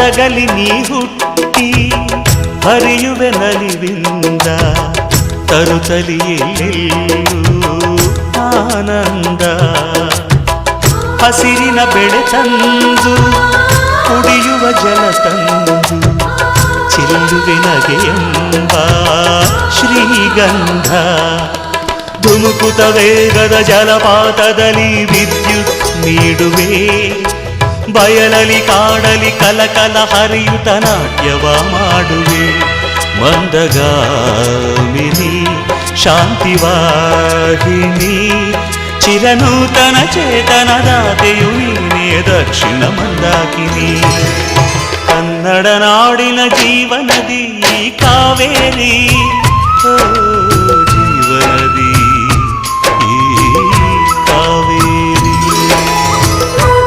ಕರಗಲಿ ನೀ ಹುಟ್ಟಿ ಹರಿಯುವೆ ನಲಿವಿಂದ ತರುತ್ತಲಿ ಎಲ್ಲೆಲ್ಲೂ ಆನಂದ. ಹಸಿರಿನ ಬೆಳೆ ತಂದು ಕುಡಿಯುವ ಜಲ ತಂದು ಚೆಲ್ಲುವೆ ನಗೆಯೆಂಬ ಶ್ರೀಗಂಧ. ಧುಮುಕುತ ವೇಗದ ಜಲಪಾತದಲ್ಲಿ ವಿದ್ಯುತ್ ನೀಡುವೆ, ಬಯಲಲಿ ಕಾಡಲಿ ಕಲಕಲ ಹರಿಯುತ ನಾಟ್ಯವ ಮಾಡುವೆ. ಮಂದಗಾಮಿನಿ ಶಾಂತಿವಾಹಿನಿ ಚಿರನೂತನ ಚೇತನದಾತೆಯು ನೀನೇ ದಕ್ಷಿಣ ಮಂದಾಕಿನಿ. ಕನ್ನಡ ನಾಡಿನ ಜೀವನದಿ ಕಾವೇರಿ.